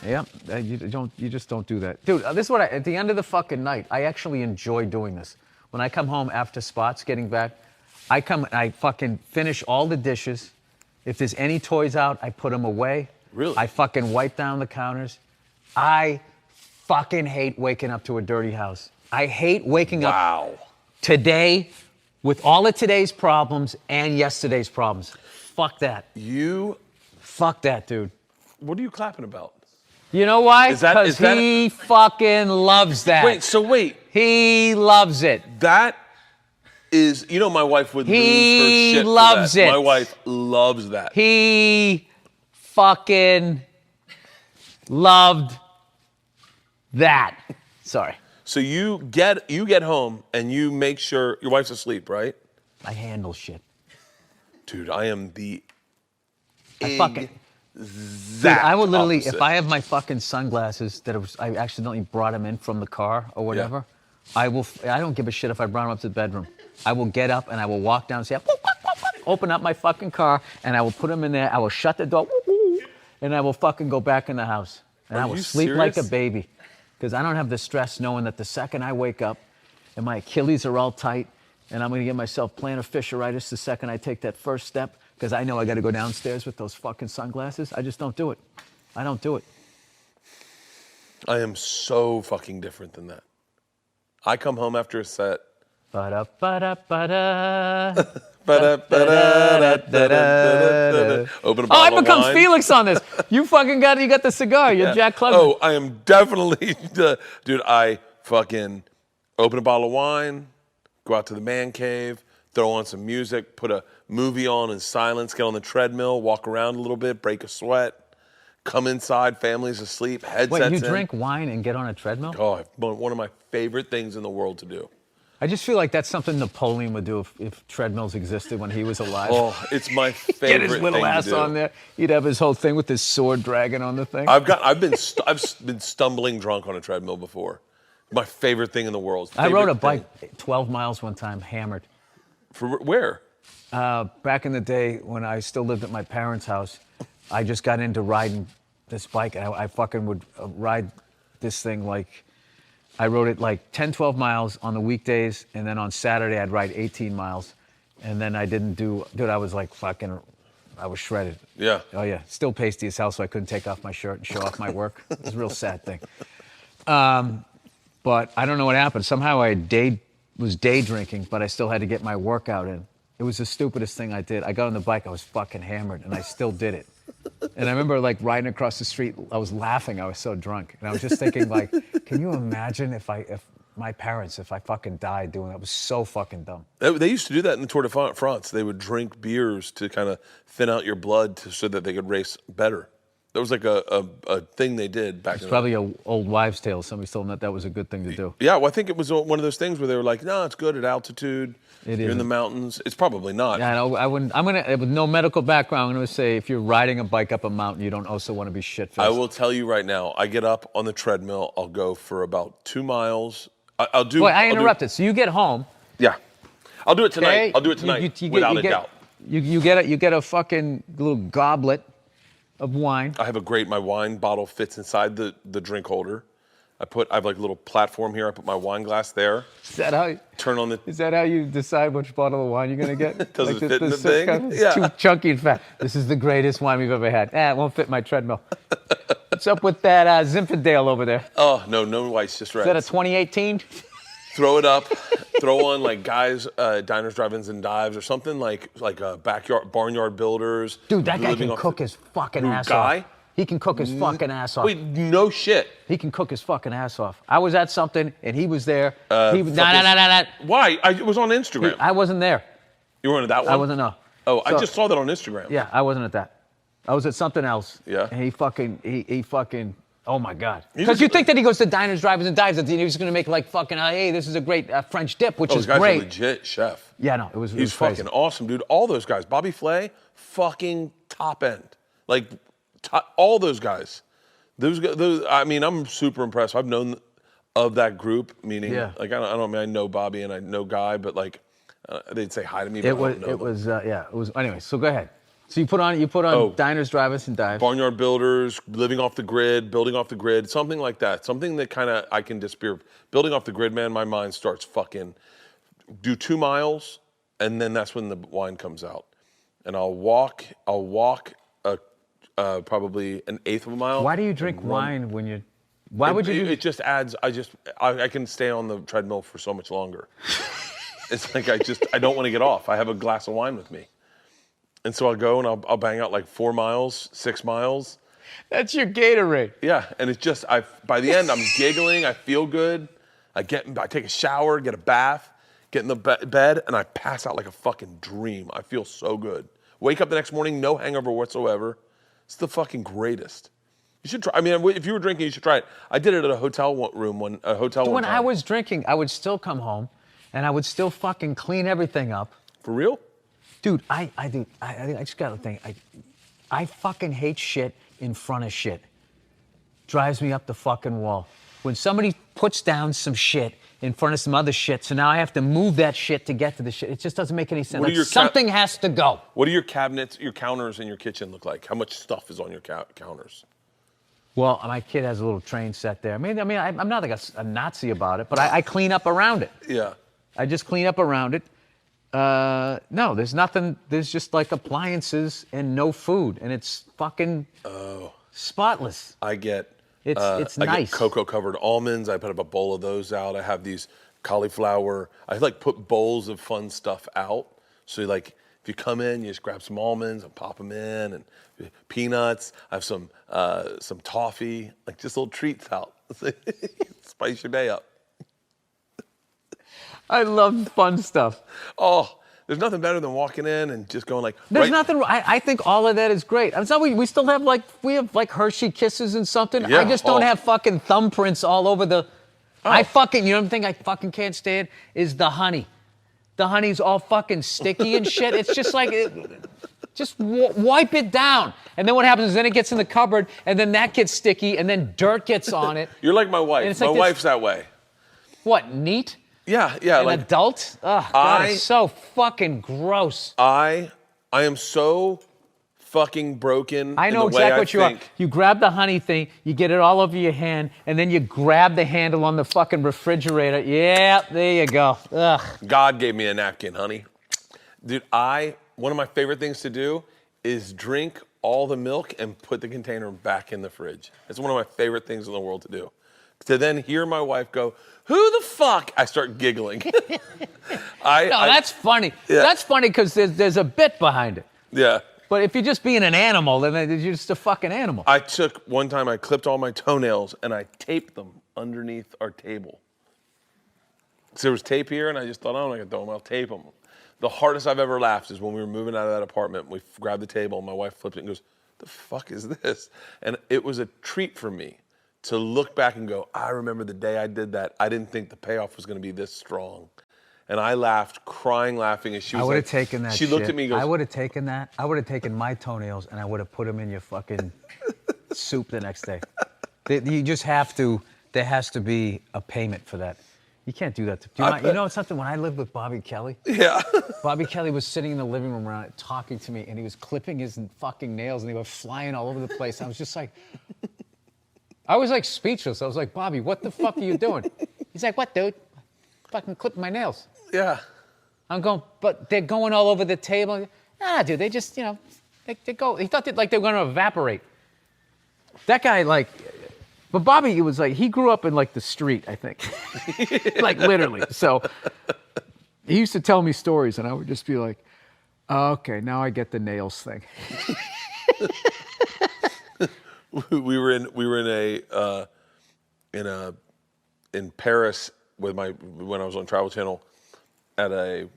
Yeah, you just don't do that. Dude, this is what at the end of the fucking night, I actually enjoy doing this. When I come home after spots, getting back, I come and I fucking finish all the dishes. If there's any toys out, I put them away. Really? I fucking wipe down the counters. I fucking hate waking up to a dirty house. I hate waking up today with all of today's problems and yesterday's problems. Fuck that. Fuck that, dude. What are you clapping about? You know why? Because he fucking loves that. Wait. He loves it. That is, my wife would lose her shit. He loves it. My wife loves that. He fucking loved that. Sorry. So you get home and you make sure your wife's asleep, right? I handle shit. Dude, I am the Dude, I will literally, opposite. if I have my fucking sunglasses that I accidentally brought them in from the car or whatever, I don't give a shit if I brought them up to the bedroom. I will get up and I will walk downstairs, open up my fucking car, and I will put them in there. I will shut the door, and I will fucking go back in the house. And I will sleep like a baby. Because I don't have the stress knowing that the second I wake up and my Achilles are all tight and I'm going to get myself plantar fasciitis the second I take that first step because I know I got to go downstairs with those fucking sunglasses. I just don't do it. I don't do it. I am so fucking different than that. I come home after a set. Ba-da-ba-da-ba-da. Open a bottle I become of wine. Felix on this. You got the cigar. You're Jack Klugman. Oh, I am definitely dude. I fucking open a bottle of wine, go out to the man cave, throw on some music, put a movie on in silence, get on the treadmill, walk around a little bit, break a sweat, come inside, family's asleep, headsets Wait, you in. drink wine and get on a treadmill? Oh, one of my favorite things in the world to do. I just feel like that's something Napoleon would do if treadmills existed when he was alive. Oh, it's my favorite Get his little thing ass to do. on there. He'd have his whole thing with his sword dragging on the thing. I've been stumbling drunk on a treadmill before. My favorite thing in the world. I rode a bike 12 miles one time, hammered. For where? Back in the day when I still lived at my parents' house, I just got into riding this bike. And I fucking would ride this thing like, I rode it like 10, 12 miles on the weekdays, and then on Saturday I'd ride 18 miles. And then I didn't do, dude, I was like fucking, I was shredded. Yeah. Oh yeah, still pasty as hell, so I couldn't take off my shirt and show off my work. It was a real sad thing. But I don't know what happened. Somehow I was day drinking, but I still had to get my workout in. It was the stupidest thing I did. I got on the bike, I was fucking hammered, and I still did it. And I remember like riding across the street, I was laughing, I was so drunk. And I was just thinking like, can you imagine if my parents, if I fucking died doing that? It was so fucking dumb. They used to do that in the Tour de France. They would drink beers to kind of thin out your blood so that they could race better. That was like a thing they did back then. It's probably an old wives' tale. Somebody told them that was a good thing to do. Yeah, well, I think it was one of those things where they were like, no, it's good at altitude. It You're in isn't. the mountains. It's probably not. Yeah, no, I wouldn't. With no medical background, I'm gonna say if you're riding a bike up a mountain, you don't also want to be shit-faced. I will tell you right now, I get up on the treadmill. I'll go for about 2 miles. I'll do. Wait, I interrupted. So you get home. Yeah. I'll do it tonight. Okay? I'll do it tonight without a doubt. You get a fucking little goblet of wine. I have my wine bottle fits inside the drink holder. I have like a little platform here. I put my wine glass there. Is that how you decide which bottle of wine you're gonna get? Does like it fit in the thing? It's Yeah. too chunky and fat. This is the greatest wine we've ever had. It won't fit my treadmill. What's up with that Zinfandel over there? Oh, no whites, just reds. Is that a 2018? Throw it up. Throw on like guys, diners, drive-ins, and dives or something like backyard, barnyard builders. Dude, that guy can cook his fucking ass off. He can cook his fucking ass off. Wait, no shit. He can cook his fucking ass off. I was at something and he was there. Why? It was on Instagram. I wasn't there. You weren't at that one? I wasn't, no. Oh, I just saw that on Instagram. Yeah, I wasn't at that. I was at something else. Yeah. And he fucking, oh my God. Because you think that he goes to diners, drivers, and dives, and he's going to make like fucking, hey, this is a great French dip, which is those guys great. are legit chef. Yeah, no, it was He's crazy. fucking awesome, dude. All those guys. Bobby Flay, fucking top end. Like, all those guys. I mean, I'm super impressed. I've known of that group, meaning, like, I know Bobby and I know Guy, but like, they'd say hi to me, but I don't know them. Anyway, so go ahead. So you put on diners, drive-ins, and dives. Barnyard builders, living off the grid, building off the grid, something like that. Something that kind of I can disappear. Building off the grid, man, my mind starts fucking. Do 2 miles, and then that's when the wine comes out. And I'll walk probably an eighth of a mile. Why do you drink wine when you're? Why would you? It just adds. I can stay on the treadmill for so much longer. It's like I don't want to get off. I have a glass of wine with me. And so I'll go and I'll bang out like 4 miles, 6 miles. That's your Gatorade. Yeah, and it's just by the end I'm giggling. I feel good. I take a shower, get a bath, get in the bed, and I pass out like a fucking dream. I feel so good. Wake up the next morning, no hangover whatsoever. It's the fucking greatest. You should try. I mean, if you were drinking, you should try it. I did it at a hotel room one time. When I was drinking, I would still come home, and I would still fucking clean everything up. For real? Dude, I just got to think. I fucking hate shit in front of shit. Drives me up the fucking wall. When somebody puts down some shit in front of some other shit, so now I have to move that shit to get to the shit. It just doesn't make any sense. Like something has to go. What do your cabinets, your counters in your kitchen look like? How much stuff is on your counters? Well, my kid has a little train set there. I'm not like a Nazi about it, but I clean up around it. Yeah. I just clean up around it. No, there's nothing. There's just like appliances and no food, and it's fucking spotless. I get it's nice. I get cocoa-covered almonds. I put up a bowl of those out. I have these cauliflower. I like put bowls of fun stuff out. So if you come in, you just grab some almonds and pop them in, and peanuts. I have some toffee, like just little treats out. Spice your day up. I love fun stuff. Oh, there's nothing better than walking in and just going like. There's nothing. I think all of that is great. I'm sorry, we still have like Hershey Kisses and something. Yeah. I just don't have fucking thumbprints all over the. Oh. You know the thing I fucking can't stand is the honey. The honey's all fucking sticky and shit. It's just like, just wipe it down. And then what happens is then it gets in the cupboard, and then that gets sticky, and then dirt gets on it. You're like my wife. My wife's that way. What, neat? Yeah. An adult? Oh, God, it's so fucking gross. I am so fucking broken. I know exactly what you are. You grab the honey thing, you get it all over your hand, and then you grab the handle on the fucking refrigerator. Yeah, there you go. Ugh. God gave me a napkin, honey. Dude, one of my favorite things to do is drink all the milk and put the container back in the fridge. It's one of my favorite things in the world to do. To then hear my wife go, "Who the fuck?" I start giggling. That's funny. Yeah. That's funny because there's a bit behind it. Yeah. But if you're just being an animal, then you're just a fucking animal. One time I clipped all my toenails and I taped them underneath our table. So there was tape here and I just thought, I'm not gonna throw them, I'll tape them. The hardest I've ever laughed is when we were moving out of that apartment. We grabbed the table and my wife flipped it and goes, "The fuck is this?" And it was a treat for me to look back and go, I remember the day I did that. I didn't think the payoff was going to be this strong. And I laughed, crying, laughing. And she was I would have taken that She looked at me and goes, I would have taken that. I would have taken my toenails and I would have put them in your fucking soup the next day. You just have to, there has to be a payment for that. You can't do that. You know something? When I lived with Bobby Kelly, yeah. Bobby Kelly was sitting in the living room around it talking to me and he was clipping his fucking nails and they were flying all over the place. I was just like, I was like speechless. I was like, "Bobby, what the fuck are you doing?" He's like, "What, dude? Fucking clipping my nails." Yeah. I'm going, but they're going all over the table. Nah, dude, they just, they go. He thought they were going to evaporate. That guy, but Bobby, it was like, he grew up in the street, I think. Like literally. So he used to tell me stories and I would just be like, "Oh, okay, now I get the nails thing." We were in Paris when I was on Travel Channel at a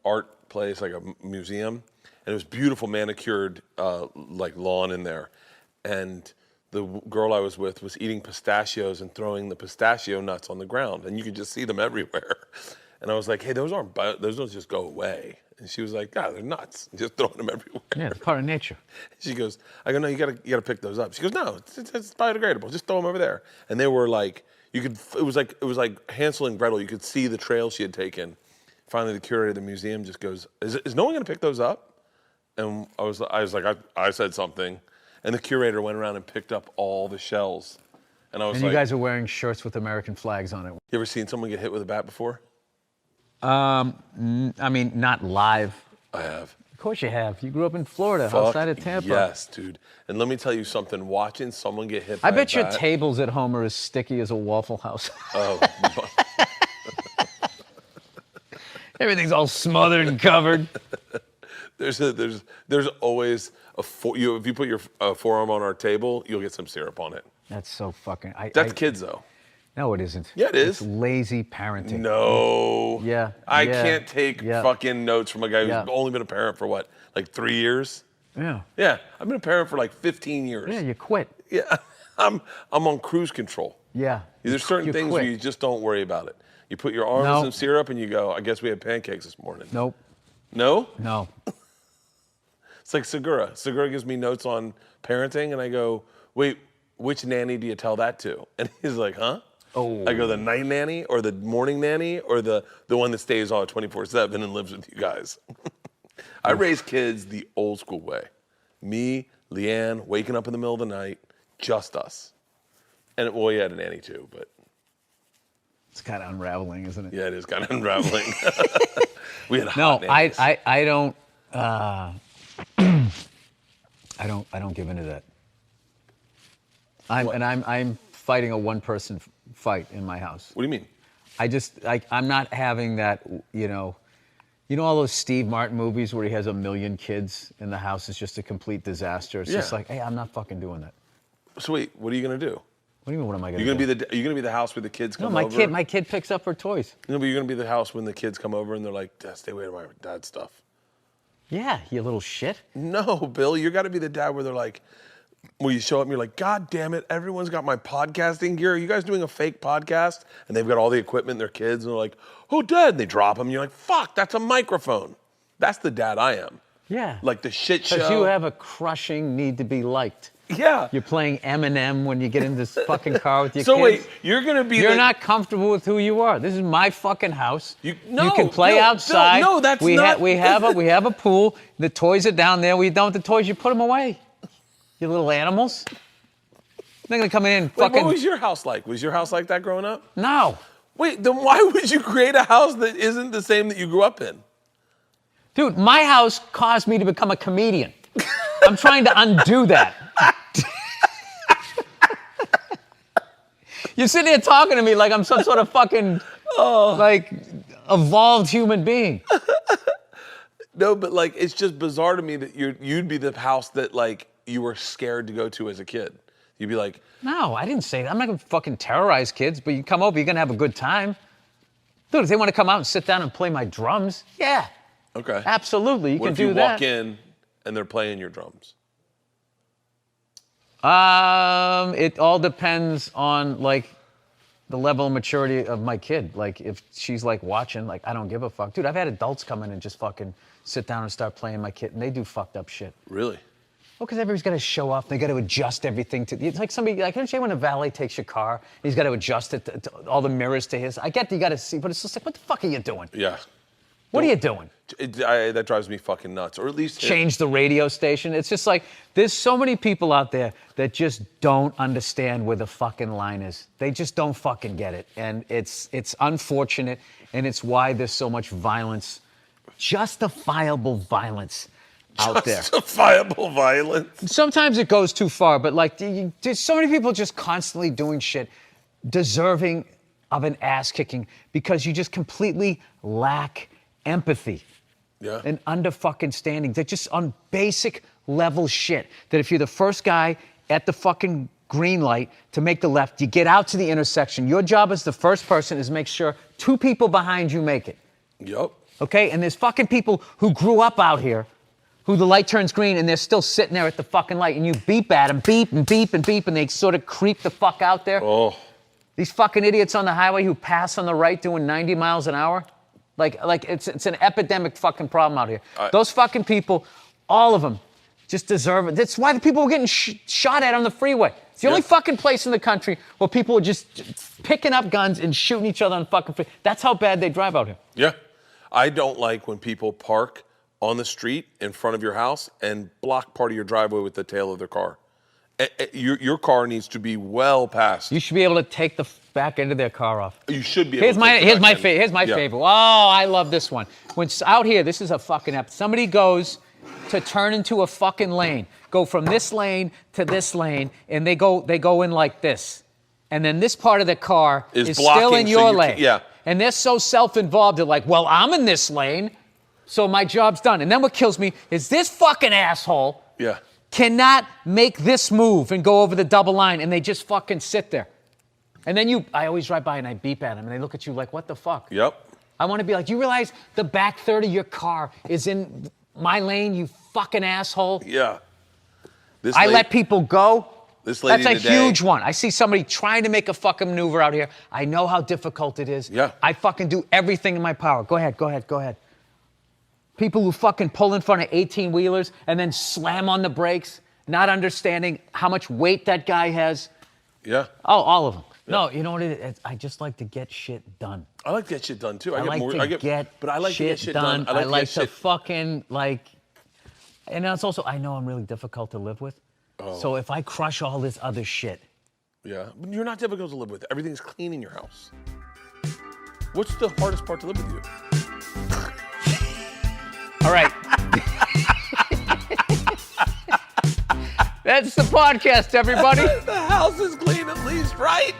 art place, like a museum, and it was beautiful manicured lawn in there, and the girl I was with was eating pistachios and throwing the pistachio nuts on the ground, and you could just see them everywhere. And I was like, "Hey, those don't just go away." And she was like, "God, they're nuts. Just throwing them everywhere." Yeah, it's part of nature. She goes, I go, "No, you gotta pick those up." She goes, "No, it's biodegradable. Just throw them over there." And they were like, it was like Hansel and Gretel. You could see the trail she had taken. Finally, the curator of the museum just goes, "Is no one gonna pick those up?" And I said something, and the curator went around and picked up all the shells. And I was And like, you guys are wearing shirts with American flags on it. you ever seen someone get hit with a bat before? I mean, not live. I have. Of course you have. You grew up in Florida, Fuck outside of Tampa. yes, dude. And let me tell you something. Watching someone get hit by I bet a your bat, tables at home are as sticky as a Waffle House. Oh, Everything's all smothered and covered. there's always if you put your forearm on our table, you'll get some syrup on it. That's so fucking. That's kids though. No, it isn't. Yeah, it is. It's lazy parenting. No. Yeah. I yeah, can't take yeah. fucking notes from a guy who's Yeah. only been a parent for what, like 3 years? Yeah. Yeah, I've been a parent for like 15 years. Yeah, you quit. Yeah, I'm on cruise control. Yeah. There's certain You things quit. where you just don't worry about it. You put your arms No. in syrup and you go, I guess we had pancakes this morning. Nope. No? No. It's like Segura. Segura gives me notes on parenting and I go, wait, which nanny do you tell that to? And he's like, huh? Oh. I go, the night nanny or the morning nanny or the one that stays on 24/7 and lives with you guys? I raise kids the old school way. Me, Leanne, waking up in the middle of the night, just us. And well, you had a nanny too, but It's kind of unraveling, isn't it? yeah, it is kind of unraveling. We had No, hot nannies. I don't. I don't give into that. I'm fighting a one-person fight in my house. What do you mean? I'm not having that. You know all those Steve Martin movies where he has a million kids and the house is just a complete disaster. It's just Yeah. like, hey, I'm not fucking doing that. So wait, what are you gonna do? What do you mean? What am I gonna You're do? are you gonna be the house where the kids come No, over? my kid picks up her toys. No, but you're gonna be the house when the kids come over and they're like, Dad, stay away from my dad's stuff. Yeah, you little shit. No, Bill, you got to be the dad where they're like, where you show up and you're like, God damn it, everyone's got my podcasting gear. Are you guys doing a fake podcast? And they've got all the equipment, their kids, and they're like, oh, Dad, and they drop them. And you're like, fuck, that's a microphone. That's the dad I am. Yeah. Like the shit show. Because you have a crushing need to be liked. Yeah. You're playing Eminem when you get in this fucking car with your So kids. wait, you're gonna be You're not comfortable with who you are. This is my fucking house. No, you can play no, outside. no, that's we not- we have a pool. The toys are down there. We don't want the toys. You put them away. You little animals. They're gonna come in and Wait, fucking. what was your house like? Was your house like that growing up? No, Wait, then why would you create a house that isn't the same that you grew up in? dude. My house caused me to become a comedian. I'm trying to undo that. You're sitting there talking to me like I'm some sort of fucking like evolved human being. No, but like it's just bizarre to me that you'd be the house that like you were scared to go to as a kid. You'd be like, No, I didn't say that. I'm not gonna fucking terrorize kids, but you come over, you're gonna have a good time. Dude, if they want to come out and sit down and play my drums, yeah, okay, absolutely, you what can if you do that. walk in and they're playing your drums? It all depends on like the level of maturity of my kid. Like if she's like watching, like I don't give a fuck. Dude, I've had adults come in and just fucking sit down and start playing my kid, and they do fucked up shit. Really? Well, because everybody's got to show off. They got to adjust everything to. It's like somebody. Like, don't you when a valet takes your car, he's got to adjust it to all the mirrors to his. I get that you got to see, but it's just like, what the fuck are you doing? Yeah. What are you doing? That drives me fucking nuts. Or at least Change the radio station. It's just like there's so many people out there that just don't understand where the fucking line is. They just don't fucking get it, and it's unfortunate, and it's why there's so much violence, justifiable violence out there. Justifiable violence. Sometimes it goes too far, but like there's so many people just constantly doing shit deserving of an ass kicking because you just completely lack empathy. Yeah. And under fucking standing. They're just on basic level shit. That if you're the first guy at the fucking green light to make the left, you get out to the intersection. Your job as the first person is make sure two people behind you make it. Yup. Okay? And there's fucking people who grew up out here who the light turns green and they're still sitting there at the fucking light and you beep at them, beep and beep and beep, and they sort of creep the fuck out there. Oh. These fucking idiots on the highway who pass on the right doing 90 miles an hour. Like it's an epidemic fucking problem out here. Those fucking people, all of them, just deserve it. That's why the people were getting shot at on the freeway. It's the only fucking place in the country where people are just picking up guns and shooting each other on fucking freeway. That's how bad they drive out here. Yeah. I don't like when people park on the street in front of your house and block part of your driveway with the tail of their car. Your car needs to be well past. You should be able to take the back end of their car off. You should be able Here's to my take here's the my back fa- end. here's my Yeah. favorite. Oh, I love this one. When out here, this is a fucking app. Somebody goes to turn into a fucking lane, go from this lane to this lane, and they go in like this, and then this part of the car is still blocking, in so your you lane. can't- yeah. And they're so self-involved. They're like, well, I'm in this lane, so my job's done. And then what kills me is this fucking asshole. Yeah. Cannot make this move and go over the double line, and they just fucking sit there. And then I always drive by and I beep at them, and they look at you like, what the fuck? Yep. I want to be like, do you realize the back third of your car is in my lane, you fucking asshole? Yeah. I let people go. This lady That's a today- huge one. I see somebody trying to make a fucking maneuver out here. I know how difficult it is. Yeah. I fucking do everything in my power. Go ahead. People who fucking pull in front of 18-wheelers and then slam on the brakes, not understanding how much weight that guy has. Yeah. Oh, all of them. No, you know what it is? I just like to get shit done. I like to get shit done too. I like to get shit done. I like to fucking like, and it's also, I know I'm really difficult to live with. Oh. So if I crush all this other shit. Yeah. But you're not difficult to live with. Everything's clean in your house. What's the hardest part to live with you? All right. That's the podcast, everybody. The house is clean at least, right?